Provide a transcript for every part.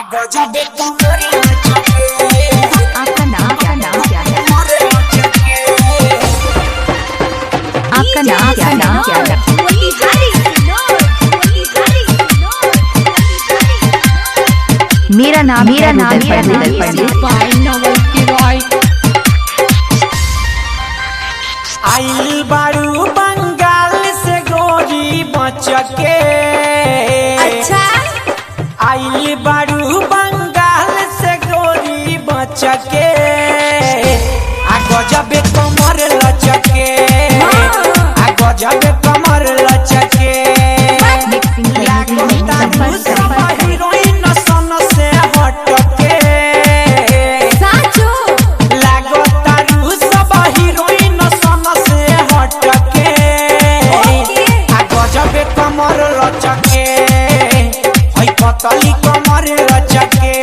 आपका नाम क्या है? आपका नाम क्या है? मेरा नाम आइल बारू बंगाल से गोरी बचके। अच्छा आइल बारू बंगाल से गोरी बचके। आ गजबे कमर लचके। आ गजबे कमर लचके। हीरोइन सन से हटके। साचो लागतारू सब हीरोइन सन से हटके। आ गजबे कमर लचके। हई पतली कमर लचके।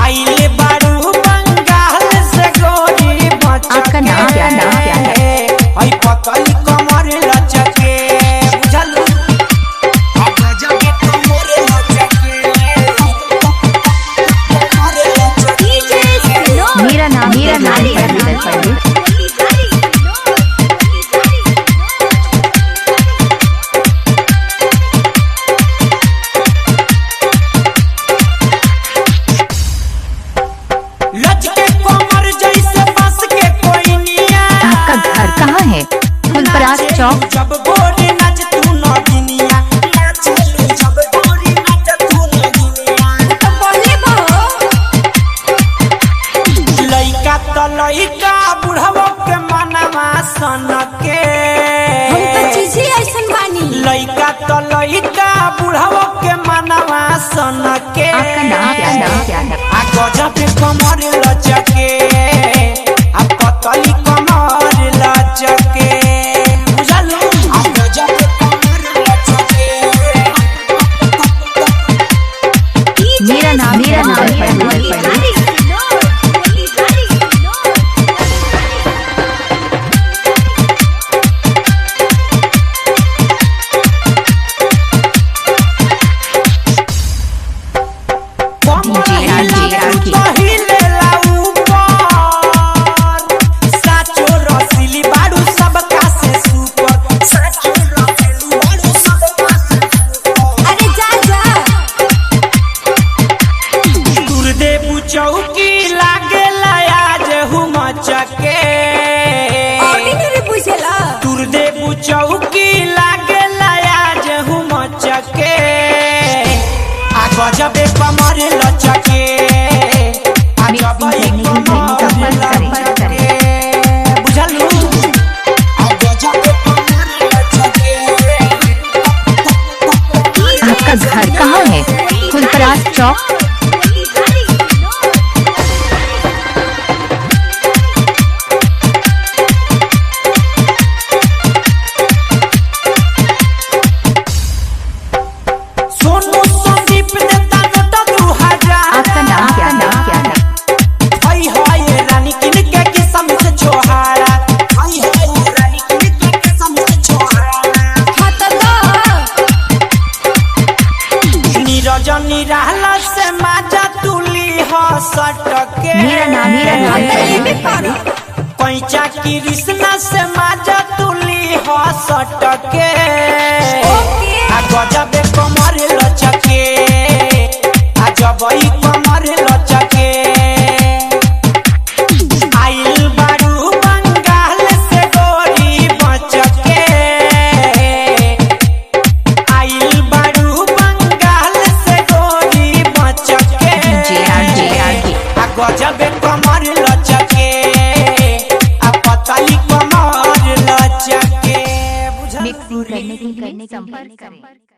आइले बारू बंगाल से गोरी बचके। आपका नाम क्या है? हई पतली कमर लचके। बुझलू आ गजबे कमर लचके। कमर लचके। डीजे स्नो मेरा नाम लचके कमर जैसे बस के कोई निया। आपका घर कहाँ है? फुलपरास चौक। जब गोरी नाच तू नगिनिया। नाचलू जब गोरी नाच तू नगिनिया। तो बोले बो लइका त लइका बुढ़वा के मनवा सनके। हम तो चीज़ी ऐसन बानी। लइका त लइका बुढ़वा के मनवा सनके। आपका नाम क्या है? आ गजबे कमर लचके। आ पतली कमर लचके। बुझलू आ गजबे कमर लचके। मेरा नाम अरे जा जा चौकी लागे आज हुमचके। ऑर्डिनरी बुझला तुर देबू चौकी लागे आज हुमचके। आ गजबे कमर लचके। आ गजबे कमर लचके। बुझलू आ गजबे कमर लचके। आपका घर कहाँ है? फुलपरास चौक। सोनू संदीप देता नोट 2000। आपका नाम क्या है? हई हई रानी किनके किस्म से छोहारा। हई हई रानी किनके किस्म से छोहारा। हाथ दो नीरज निराला से माजा तुली हो सटके। मेरा नाम ये भी पारो पैचा कृष्णा से माजा तुली हो सटके। ओके आ गजबे कमर लचके। आ जबई कमर लचके। आइल बारू बंगाल से गोरी बचके। आइल बारू बंगाल से गोरी बचके। आ गजबे कमर लचके। आ पतली कमर लचके। बुझल मिक्सिंग करने के लिए संपर्क करें।